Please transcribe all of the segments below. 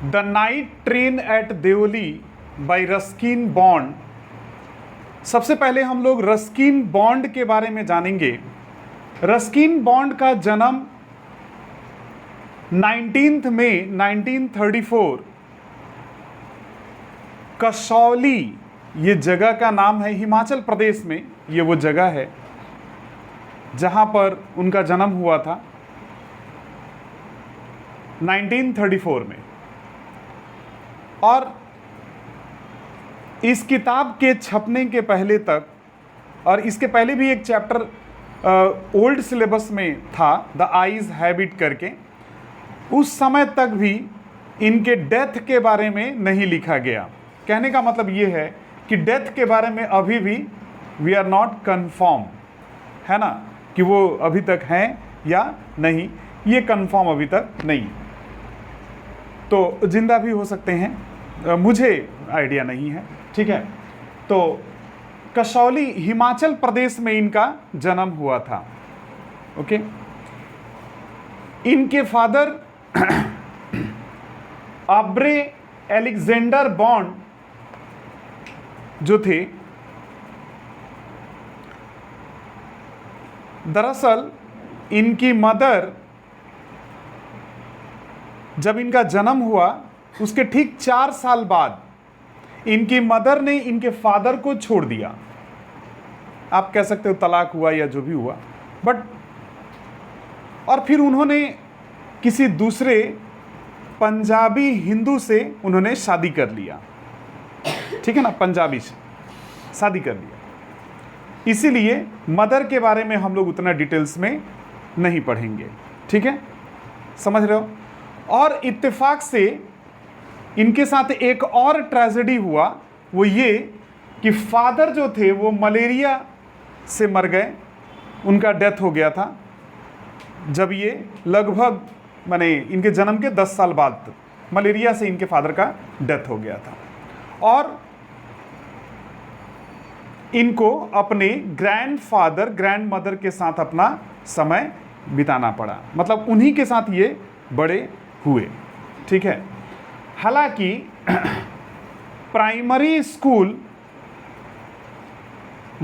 The night train at Deoli by Ruskin Bond. सबसे पहले हम लोग रस्किन बॉन्ड के बारे में जानेंगे। रस्किन बॉन्ड का जन्म 19 मई 1934 कसौली, ये जगह का नाम है, हिमाचल प्रदेश में ये वो जगह है जहां पर उनका जन्म हुआ था 1934 में। और इस किताब के छपने के पहले तक, और इसके पहले भी एक चैप्टर ओल्ड सिलेबस में था, द आइज हैबिट करके, उस समय तक भी इनके डेथ के बारे में नहीं लिखा गया। कहने का मतलब ये है कि डेथ के बारे में अभी भी वी आर नॉट कन्फर्म, है ना, कि वो अभी तक हैं या नहीं, ये कन्फर्म अभी तक नहीं। तो जिंदा भी हो सकते हैं, मुझे आइडिया नहीं है, ठीक है। तो कसौली हिमाचल प्रदेश में इनका जन्म हुआ था। ओके, इनके फादर आब्रे एलेक्जेंडर बॉन्ड जो थे, दरअसल इनकी मदर, जब इनका जन्म हुआ उसके ठीक 4 साल बाद इनकी मदर ने इनके फादर को छोड़ दिया। आप कह सकते हो तलाक हुआ या जो भी हुआ, बट और फिर उन्होंने किसी दूसरे पंजाबी हिंदू से उन्होंने शादी कर लिया, ठीक है ना, पंजाबी से शादी कर लिया। इसीलिए मदर के बारे में हम लोग उतना डिटेल्स में नहीं पढ़ेंगे, ठीक है, समझ रहे हो। और इत्तेफाक से इनके साथ एक और ट्रेजेडी हुआ, वो ये कि फादर जो थे वो मलेरिया से मर गए, उनका डेथ हो गया था जब ये लगभग माने इनके जन्म के 10 साल बाद मलेरिया से इनके फादर का डेथ हो गया था। और इनको अपने ग्रैंडफादर ग्रैंड मदर के साथ अपना समय बिताना पड़ा, मतलब उन्हीं के साथ ये बड़े हुए, ठीक है। हालांकि primary school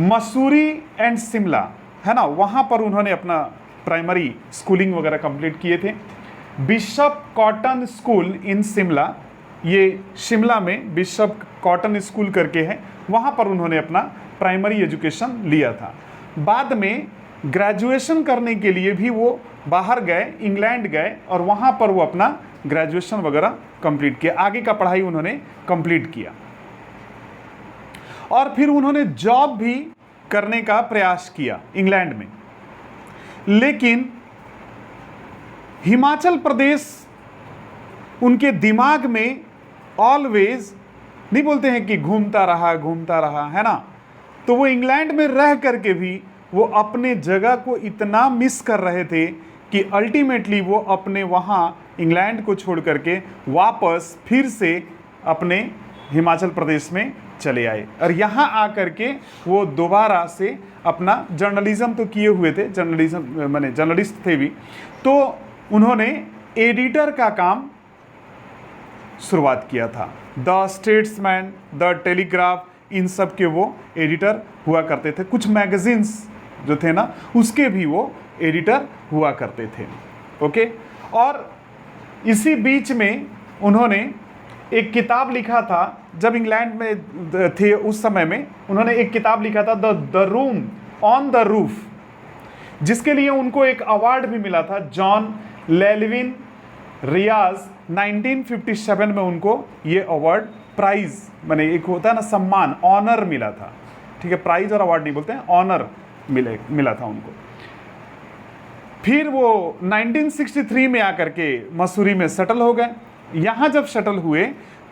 Mussoorie and Shimla, है ना, वहां पर उन्होंने अपना प्राइमरी स्कूलिंग वगैरह कंप्लीट किए थे। बिशप कॉटन स्कूल इन शिमला, ये शिमला में बिशप कॉटन स्कूल करके है, वहाँ पर उन्होंने अपना प्राइमरी एजुकेशन लिया था। बाद में ग्रेजुएशन करने के लिए भी वो बाहर गए, इंग्लैंड गए, और वहाँ पर वो अपना ग्रेजुएशन वगैरह कंप्लीट किया, आगे का पढ़ाई उन्होंने कंप्लीट किया। और फिर उन्होंने जॉब भी करने का प्रयास किया इंग्लैंड में, लेकिन हिमाचल प्रदेश उनके दिमाग में ऑलवेज, नहीं बोलते हैं कि घूमता रहा, है ना। तो वो इंग्लैंड में रह करके भी वो अपने जगह को इतना मिस कर रहे थे कि अल्टीमेटली वो अपने वहाँ इंग्लैंड को छोड़ करके वापस फिर से अपने हिमाचल प्रदेश में चले आए। और यहाँ आकर के वो दोबारा से अपना जर्नलिज्म तो किए हुए थे, जर्नलिज्म माने जर्नलिस्ट थे भी, तो उन्होंने एडिटर का काम शुरुआत किया था। द स्टेट्समैन, द टेलीग्राफ, इन सब के वो एडिटर हुआ करते थे। कुछ मैगजीन्स जो थे ना, उसके भी वो एडिटर हुआ करते थे। ओके, और इसी बीच में उन्होंने एक किताब लिखा था, जब इंग्लैंड में थे उस समय में उन्होंने एक किताब लिखा था, the room on the roof, जिसके लिए उनको एक अवार्ड भी मिला था, जॉन लेलविन रियाज 1957 में उनको ये अवार्ड, प्राइज माने एक होता है ना सम्मान, ऑनर मिला था, ठीक है, प्राइज और अवार्ड नहीं बोलते हैं, ऑनर मिला था उनको। फिर वो 1963 में आकर के मसूरी में सेटल हो गए। यहाँ जब सेटल हुए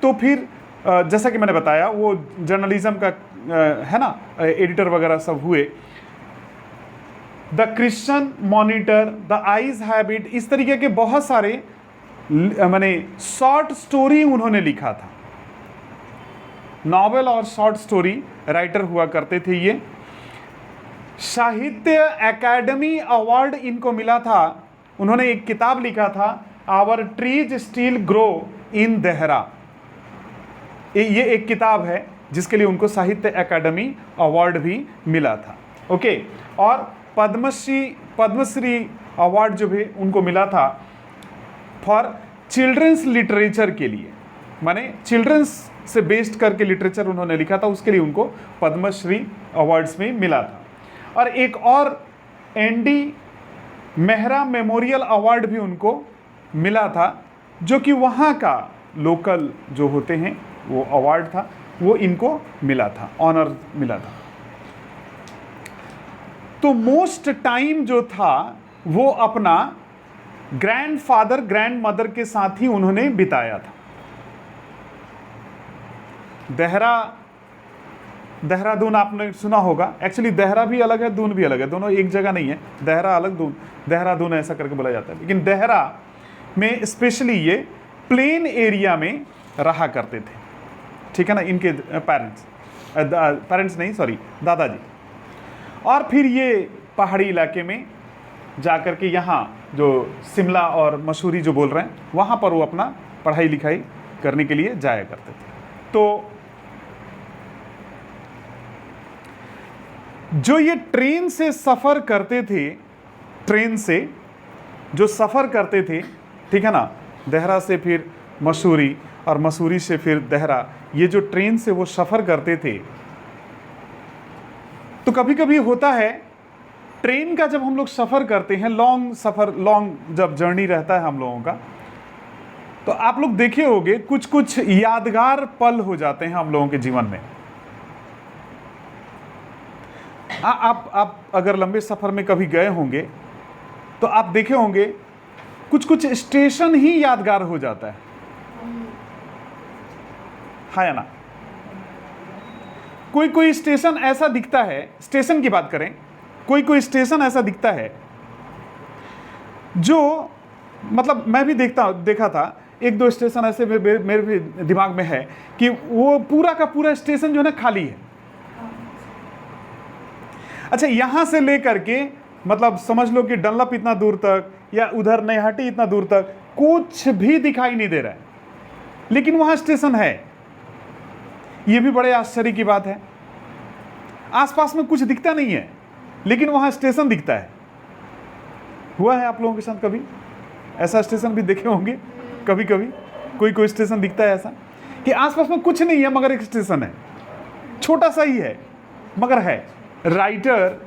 तो फिर जैसा कि मैंने बताया वो जर्नलिज्म का है ना, एडिटर वगैरह सब हुए। The Christian monitor, the eyes habit, इस तरीके के बहुत सारे माने शॉर्ट स्टोरी उन्होंने लिखा था। नॉवेल और शॉर्ट स्टोरी राइटर हुआ करते थे ये। साहित्य अकादमी अवार्ड इनको मिला था। उन्होंने एक किताब लिखा था, our trees still grow in Dehra, ये एक किताब है जिसके लिए उनको साहित्य अकादमी अवार्ड भी मिला था। ओके, और पद्मश्री अवार्ड जो भी उनको मिला था फॉर चिल्ड्रंस लिटरेचर के लिए, माने चिल्ड्रंस से बेस्ड करके लिटरेचर उन्होंने लिखा था, उसके लिए उनको पद्मश्री अवार्ड्स में मिला था। और एक और एनडी मेहरा मेमोरियल अवार्ड भी उनको मिला था, जो कि वहाँ का लोकल जो होते हैं वो अवार्ड था, वो इनको मिला था, ऑनर मिला था। तो मोस्ट टाइम जो था वो अपना ग्रैंडफादर ग्रैंडमदर के साथ ही उन्होंने बिताया था। देहरादून आपने सुना होगा, एक्चुअली देहरा भी अलग है, दून भी अलग है, दोनों एक जगह नहीं है, देहरा अलग, दून देहरादून ऐसा करके बोला जाता है। लेकिन देहरा में स्पेशली ये प्लेन एरिया में रहा करते थे, ठीक है ना, इनके पेरेंट्स नहीं, सॉरी, दादाजी। और फिर ये पहाड़ी इलाके में जाकर के यहाँ जो शिमला और मसूरी जो बोल रहे हैं, वहाँ पर वो अपना पढ़ाई लिखाई करने के लिए जाया करते थे। तो जो ये ट्रेन से सफ़र करते थे, ट्रेन से जो सफ़र करते थे, ठीक है ना, देहरा से फिर मसूरी और मसूरी से फिर देहरा, ये जो ट्रेन से वो सफ़र करते थे, तो कभी कभी होता है ट्रेन का जब हम लोग सफ़र करते हैं, लॉन्ग जब जर्नी रहता है हम लोगों का, तो आप लोग देखे होंगे कुछ कुछ यादगार पल हो जाते हैं हम लोगों के जीवन में। आप अगर लंबे सफ़र में कभी गए होंगे तो आप देखे होंगे कुछ कुछ स्टेशन ही यादगार हो जाता है या ना। कोई स्टेशन ऐसा दिखता है, स्टेशन की बात करें, कोई स्टेशन ऐसा दिखता है जो, मतलब मैं भी देखा था, एक दो स्टेशन ऐसे मेरे भी दिमाग में है कि वो पूरा का पूरा स्टेशन जो है ना खाली है। अच्छा, यहां से लेकर के मतलब समझ लो कि डनलप इतना दूर तक या उधर नैहाटी इतना दूर तक कुछ भी दिखाई नहीं दे रहा है, लेकिन वहां स्टेशन है। यह भी बड़े आश्चर्य की बात है, आसपास में कुछ दिखता नहीं है लेकिन वहां स्टेशन दिखता है। हुआ है आप लोगों के साथ कभी ऐसा? स्टेशन भी देखे होंगे कभी कभी, कोई स्टेशन दिखता है ऐसा कि आसपास में कुछ नहीं है मगर एक स्टेशन है, छोटा सा ही है मगर है। राइटर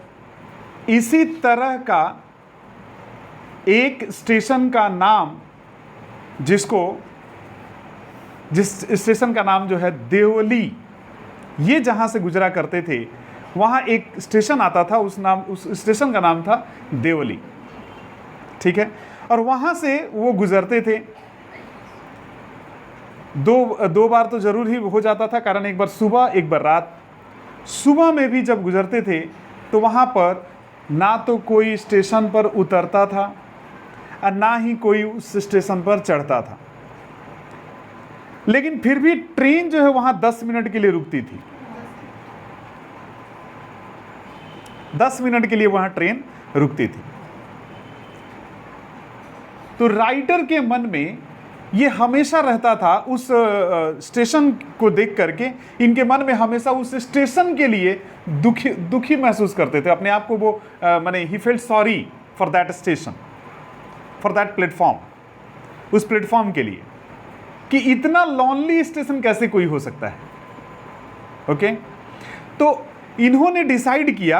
इसी तरह का एक स्टेशन का नाम, जिस स्टेशन का नाम जो है देवली, ये जहां से गुजरा करते थे वहां एक स्टेशन आता था, उस स्टेशन का नाम था देवली, ठीक है। और वहां से वो गुजरते थे, दो बार तो जरूर ही हो जाता था, कारण एक बार सुबह एक बार रात। सुबह में भी जब गुजरते थे तो वहां पर ना तो कोई स्टेशन पर उतरता था और ना ही कोई उस स्टेशन पर चढ़ता था, लेकिन फिर भी ट्रेन जो है वहां 10 मिनट के लिए रुकती थी। 10 मिनट के लिए वहां ट्रेन रुकती थी। तो राइटर के मन में ये हमेशा रहता था, उस स्टेशन को देख करके इनके मन में हमेशा उस स्टेशन के लिए दुखी महसूस करते थे अपने आप को। वो माने he felt sorry for that station, for that platform, उस प्लेटफॉर्म के लिए कि इतना लॉनली स्टेशन कैसे कोई हो सकता है। ओके, तो इन्होंने डिसाइड किया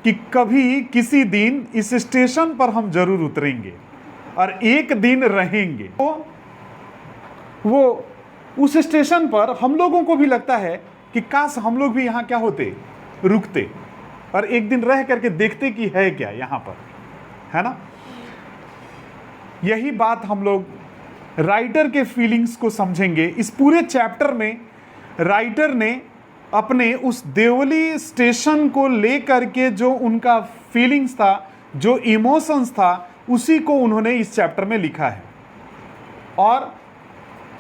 कि कभी किसी दिन इस स्टेशन पर हम जरूर उतरेंगे और एक दिन रहेंगे। तो वो उस स्टेशन पर हम लोगों को भी लगता है कि काश हम लोग भी यहाँ क्या होते, रुकते और एक दिन रह करके देखते कि है क्या यहाँ पर, है ना। यही बात हम लोग राइटर के फीलिंग्स को समझेंगे। इस पूरे चैप्टर में राइटर ने अपने उस देवली स्टेशन को लेकर के जो उनका फीलिंग्स था, जो इमोशंस था, उसी को उन्होंने इस चैप्टर में लिखा है। और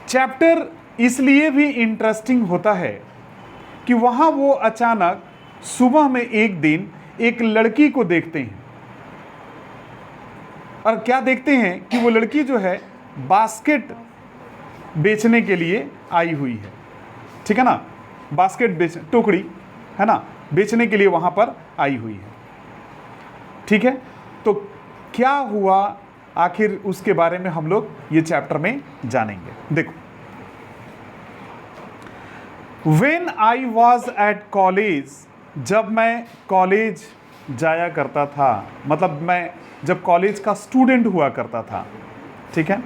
चैप्टर इसलिए भी इंटरेस्टिंग होता है कि वहाँ वो अचानक सुबह में एक दिन एक लड़की को देखते हैं, और क्या देखते हैं कि वो लड़की जो है बास्केट बेचने के लिए आई हुई है, ठीक है ना, बास्केट बेच टोकरी है ना, बेचने के लिए वहाँ पर आई हुई है, ठीक है। तो क्या हुआ आखिर उसके बारे में हम लोग ये चैप्टर में जानेंगे। देखो, When I was at college, जब मैं कॉलेज जाया करता था, मतलब मैं जब कॉलेज का स्टूडेंट हुआ करता था, ठीक है,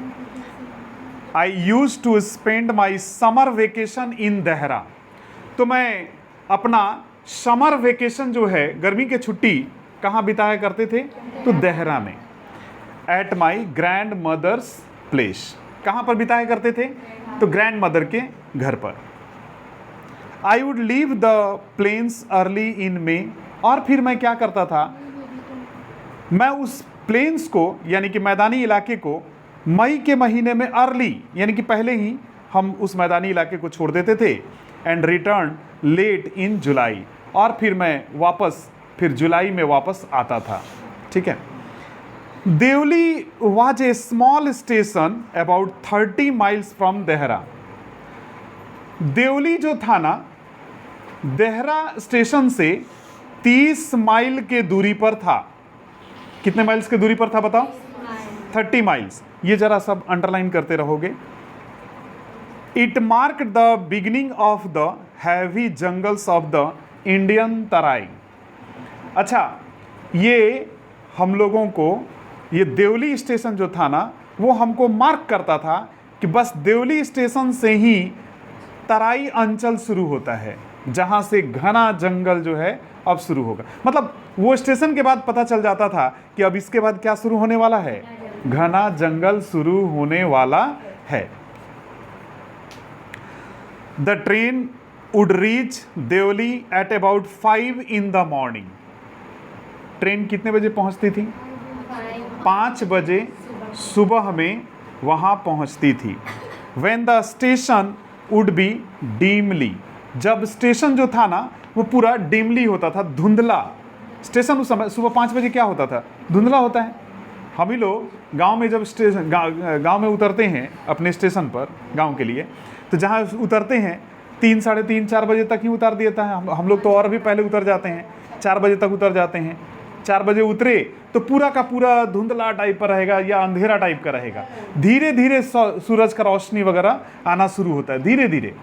I used to spend my summer vacation in Dehra. तो मैं अपना समर वेकेशन जो है, गर्मी की छुट्टी कहाँ बिताया करते थे, तो देहरा में। At my grandmother's place, कहाँ पर बिताया करते थे, तो ग्रैंड मदर के घर पर। I would leave the plains early in May, और फिर मैं क्या करता था, मैं उस प्लेन्स को यानी कि मैदानी इलाके को मई के महीने में अर्ली यानी कि पहले ही हम उस मैदानी इलाके को छोड़ देते थे। एंड रिटर्न लेट इन जुलाई, और फिर मैं वापस फिर जुलाई में वापस आता था, ठीक है। Deoli was a small station about 30 miles from Dehra. Deoli जो था ना, देहरा स्टेशन से 30 माइल के दूरी पर था। कितने माइल्स के दूरी पर था बताओ, 30 माइल्स। ये जरा सब अंडरलाइन करते रहोगे। It mark the beginning of the heavy jungles of the Indian Terai. अच्छा, ये हम लोगों को, ये देवली स्टेशन जो था ना, वो हमको मार्क करता था कि बस देवली स्टेशन से ही तराई अंचल शुरू होता है, जहाँ से घना जंगल जो है अब शुरू होगा। मतलब वो स्टेशन के बाद पता चल जाता था कि अब इसके बाद क्या शुरू होने वाला है, घना जंगल शुरू होने वाला है। The train would reach Deoli at about 5 in the morning. Train कितने बजे पहुंचती थी, 5 बजे सुबह में वहां पहुंचती थी। When the station would be dimly, जब स्टेशन जो था ना वो पूरा डिमली होता था, धुंधला। स्टेशन उस समय सुबह 5 बजे क्या होता था, धुंधला होता है। हम ही लोग गांव में जब स्टेशन गांव में उतरते हैं अपने स्टेशन पर गांव के लिए, तो जहाँ उतरते हैं 3, साढ़े 3, 4 बजे तक ही उतार देता है। हम लोग तो और भी पहले उतर जाते हैं, 4 बजे तक उतर जाते हैं। 4 बजे उतरे तो पूरा का पूरा धुंधला टाइप का रहेगा या अंधेरा टाइप का रहेगा। धीरे धीरे सूरज का रोशनी वगैरह आना शुरू होता है, धीरे धीरे,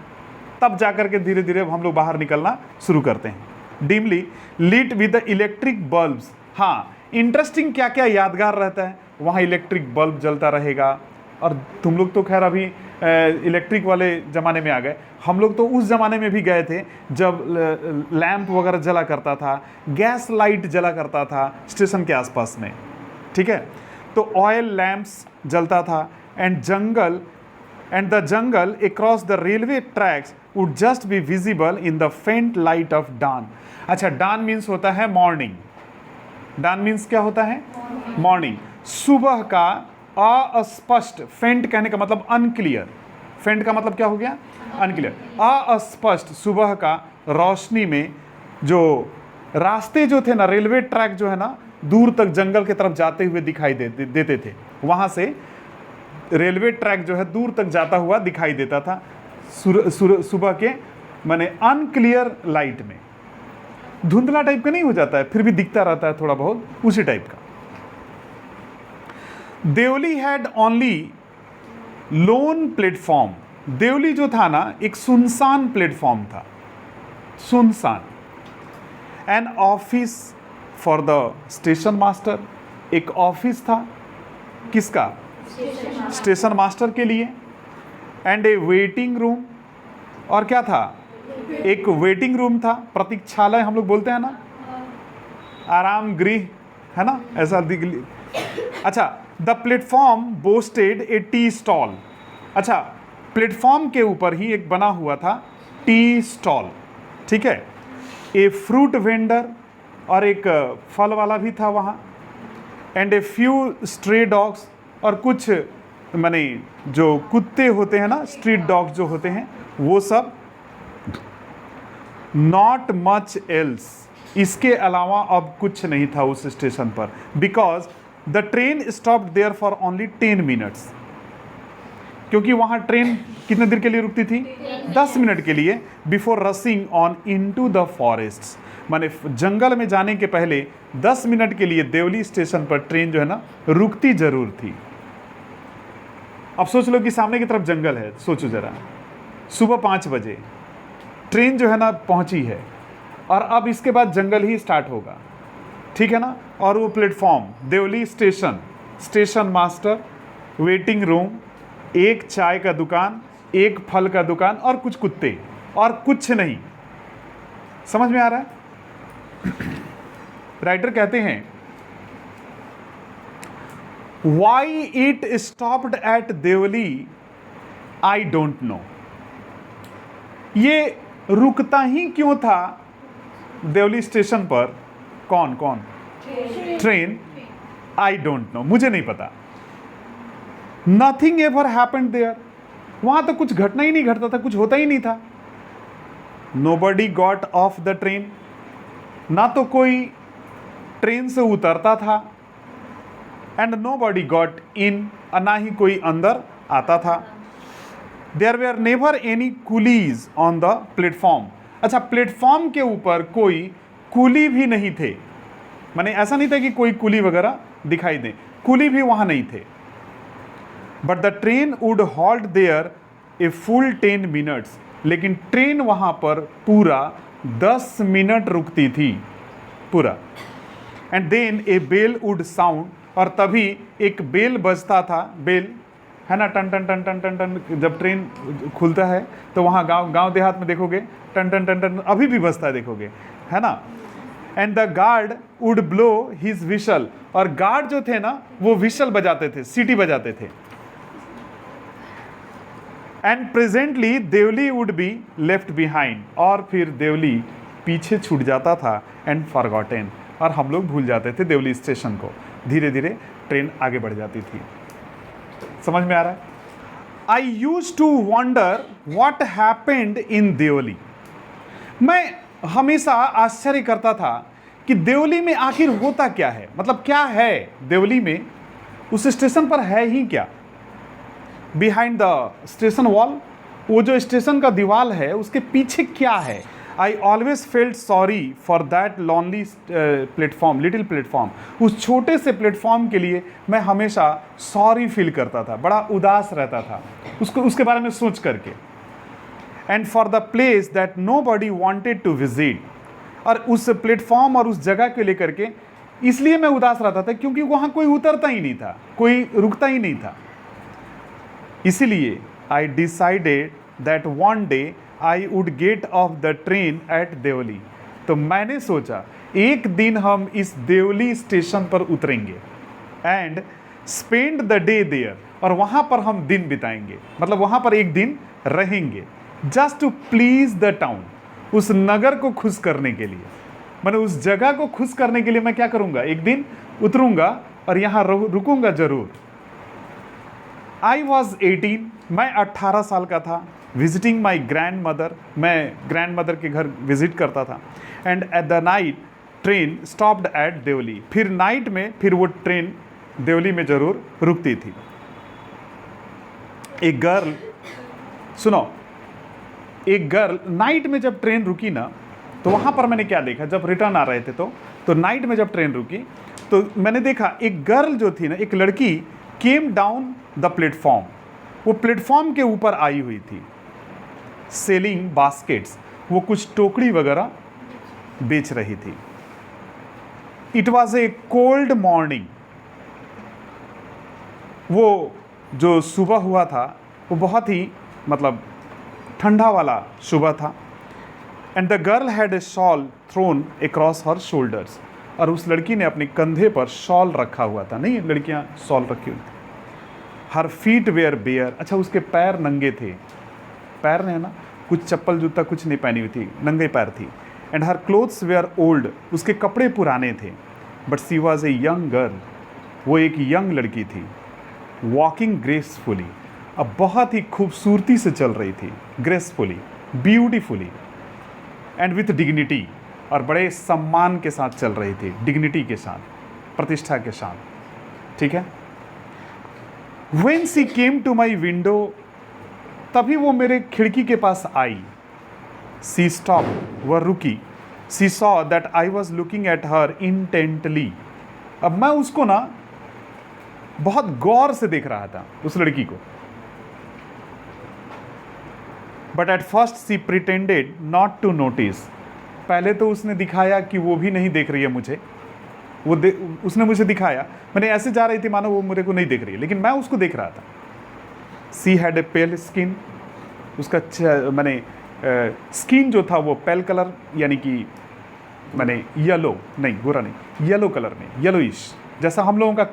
तब जाकर के धीरे धीरे हम लोग बाहर निकलना शुरू करते हैं। Dimly lit with the electric bulbs. हाँ, इंटरेस्टिंग क्या क्या यादगार रहता है, वहाँ इलेक्ट्रिक बल्ब जलता रहेगा। और तुम लोग तो खैर अभी इलेक्ट्रिक वाले ज़माने में आ गए, हम लोग तो उस ज़माने में भी गए थे जब लैंप वगैरह जला करता था, गैस लाइट जला करता था स्टेशन के आसपास में, ठीक है। तो ऑयल लैंप्स जलता था। And the jungle across the railway tracks would just be visible in the faint light of dawn. अच्छा, डान मीन्स होता है मॉर्निंग। डान मीन्स क्या होता है, मॉर्निंग, सुबह का अस्पष्ट। फेंट कहने का मतलब अनक्लियर, फेंट का मतलब क्या हो गया, अनक्लियर, अस्पष्ट सुबह का रोशनी में जो रास्ते जो थे ना, रेलवे ट्रैक जो है ना, दूर तक जंगल की तरफ जाते हुए दिखाई देते थे। वहाँ से रेलवे ट्रैक जो है दूर तक जाता हुआ दिखाई देता था सुबह के माने अनक्लियर लाइट में। धुंधला टाइप का नहीं हो जाता है, फिर भी दिखता रहता है थोड़ा बहुत, उसी टाइप का। Deoli had only lone platform. Deoli जो था ना, एक सुनसान प्लेटफॉर्म था, सुनसान। An office for the station master, एक ऑफिस था, किसका, स्टेशन मास्टर के लिए। एंड ए वेटिंग रूम, और क्या था, एक वेटिंग रूम था, प्रतीक्षालय हम लोग बोलते हैं ना, आराम गृह है ना, ऐसा दिख। अच्छा, the platform boasted A tea stall. अच्छा, प्लेटफॉर्म के ऊपर ही एक बना हुआ था टी स्टॉल, ठीक है। ए फ्रूट वेंडर, और एक फल वाला भी था वहाँ। And a few stray dogs, और कुछ माने जो कुत्ते होते हैं ना, स्ट्रीट डॉग्स जो होते हैं वो सब। नॉट मच एल्स, इसके अलावा अब कुछ नहीं था उस स्टेशन पर। Because the train stopped there for only 10 minutes, क्योंकि वहाँ ट्रेन कितने देर के लिए रुकती थी? 10 मिनट के लिए। Before rushing on into the forest, माने जंगल में जाने के पहले 10 मिनट के लिए देवली स्टेशन पर ट्रेन जो है ना रुकती जरूर थी। अब सोच लो कि सामने की तरफ जंगल है, सोचो जरा, सुबह 5 बजे ट्रेन जो है ना पहुंची है, और अब इसके बाद जंगल ही स्टार्ट होगा, ठीक है ना। और वो platform, Deoli station, station master, waiting room, एक चाय का दुकान, एक फल का दुकान और कुछ कुत्ते, और कुछ नहीं। समझ में आ रहा है? राइटर कहते हैं why it stopped at Deoli I don't know, ये रुकता ही क्यों था देवली स्टेशन पर? कौन कौन? ट्रेन। आई डोंट नो, मुझे नहीं पता। नथिंग एवर हैपेंड देयर, वहां तो कुछ घटना ही नहीं घटता था, कुछ होता ही नहीं था। Nobody got off the train, ना तो कोई ट्रेन से उतरता था, एंड नोबडी गॉट इन, ना ही कोई अंदर आता था। There were never any coolies on the platform, अच्छा प्लेटफॉर्म के ऊपर कोई कुली भी नहीं थे, माने ऐसा नहीं था कि कोई कुली वगैरह दिखाई दे, कुली भी वहां नहीं थे। But the train would halt there a full 10 minutes, लेकिन ट्रेन वहां पर पूरा 10 मिनट रुकती थी, पूरा। And then a bell would sound, और तभी एक बेल बजता था, बेल है ना, टन टन टन टन टन टन, जब ट्रेन खुलता है तो वहाँ गांव देहात में देखोगे टन टन टन टन अभी भी बजता है, देखोगे, है ना। And the guard would blow his we shall, और गार्ड जो थे ना वो विशल बजाते थे, सीटी बजाते थे। And presently Deoli would be left behind, और फिर देवली पीछे छूट जाता था, एंड फॉरगॉटेन, और हम लोग भूल जाते थे देवली स्टेशन को। धीरे धीरे ट्रेन आगे बढ़ जाती थी। समझ में आ रहा है? I use to wonder what happened in Deoli, मैं हमेशा आश्चर्य करता था कि देवली में आखिर होता क्या है, मतलब क्या है देवली में, उस स्टेशन पर है ही क्या। बिहाइंड द स्टेशन वॉल, वो जो स्टेशन का दीवार है उसके पीछे क्या है। I always felt sorry for that lonely platform, little platform, उस छोटे से प्लेटफॉर्म के लिए मैं हमेशा सॉरी फील करता था, बड़ा उदास रहता था उसके बारे में सोच करके। And for the place that nobody wanted to visit, और उस प्लेटफॉर्म और उस जगह को लेकर के इसलिए मैं उदास रहता था क्योंकि वहाँ कोई उतरता ही नहीं था, कोई रुकता ही नहीं था। इसीलिए I decided that one day I would get off the train at Deoli, तो मैंने सोचा एक दिन हम इस देवली स्टेशन पर उतरेंगे, and spend the day there, और वहाँ पर हम दिन बिताएंगे, मतलब वहाँ पर एक दिन रहेंगे, just to please the town, उस नगर को खुश करने के लिए, मैंने उस जगह को खुश करने के लिए मैं क्या करूँगा, एक दिन उतरूँगा और यहाँ रुकूंगा जरूर। आई वॉज 18, मैं 18 साल का था। विजिटिंग माई ग्रैंड मदर, मैं ग्रैंड मदर के घर विजिट करता था। And at the night train stopped at Deoli, फिर नाइट में फिर वो ट्रेन देवली में जरूर रुकती थी। एक गर्ल, सुनो, एक गर्ल नाइट में जब ट्रेन रुकी ना, तो वहाँ पर मैंने क्या देखा, जब रिटर्न आ रहे थे तो नाइट में जब ट्रेन रुकी तो मैंने देखा एक गर्ल जो थी ना, एक लड़की केम डाउन द प्लेटफॉर्म, वो प्लेटफॉर्म के ऊपर आई हुई थी, सेलिंग बास्केट्स, वो कुछ टोकरी वगैरह बेच रही थी। It was a cold morning, वो जो सुबह हुआ था वो बहुत ही मतलब ठंडा वाला सुबह था। And the girl had a shawl thrown across her shoulders, और उस लड़की ने अपने कंधे पर शॉल रखा हुआ था, नहीं लड़कियां शॉल रखी हुई थी। हर फीट वेयर बेयर, अच्छा उसके पैर नंगे थे, पैर है ना, कुछ चप्पल जूता कुछ नहीं पहनी हुई थी, नंगे पैर थी। And her clothes were old, उसके कपड़े पुराने थे। But she was a young girl, वो एक यंग लड़की थी। वॉकिंग ग्रेसफुली, अब बहुत ही खूबसूरती से चल रही थी, gracefully, beautifully, and with dignity, और बड़े सम्मान के साथ चल रही थी, डिग्निटी के साथ, प्रतिष्ठा के साथ, ठीक है। When she came to my window, तभी वो मेरे खिड़की के पास आई. She stopped, वह रुकी. She saw that I was looking at her intently. अब मैं उसको ना बहुत गौर से देख रहा था, उस लड़की को. But at first she pretended not to notice. पहले तो उसने दिखाया कि वो भी नहीं देख रही है मुझे. उसने मुझे दिखाया, मैंने ऐसे जा रही थी मानो वो मेरे को नहीं देख रही है, लेकिन मैं उसको देख रहा था. She had a pale skin. उसका मैंने स्किन जो था वो पेल कलर, यानी कि मैंने येलो नहीं, गोरा नहीं, येलो कलर में, येलोइश, जैसा हम लोगों का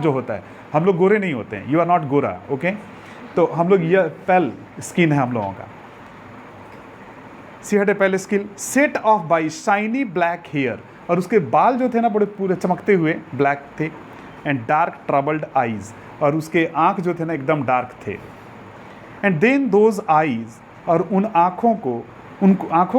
जो होता है. हम लोग गोरे नहीं होते हैं. यू आर नॉट गोरा, ओके. तो हम लोग ये पेल स्किन है हम लोगों का. She had a pale skin, set off by shiny black hair, और उसके बाल जो थे ना बड़े पूरे चमकते हुए ब्लैक थे. एंड डार्क ट्रबल्ड आईज, और उसके आँख जो थे ना एकदम डार्क थे. एंड देन दोज आईज, और उन आँखों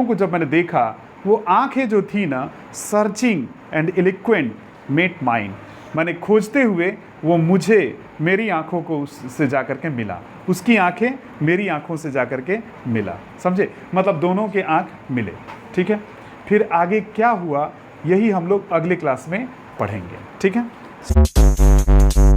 को जब मैंने देखा, वो आँखें जो थी ना सर्चिंग एंड इलिक्वेंट मेट माइंड, मैंने खोजते हुए वो मुझे मेरी आँखों को से जा कर के मिला, उसकी आँखें मेरी आँखों से जा कर के मिला. समझे, मतलब दोनों के आँख मिले. ठीक है, फिर आगे क्या हुआ यही हम लोग अगले क्लास में पढ़ेंगे. ठीक है.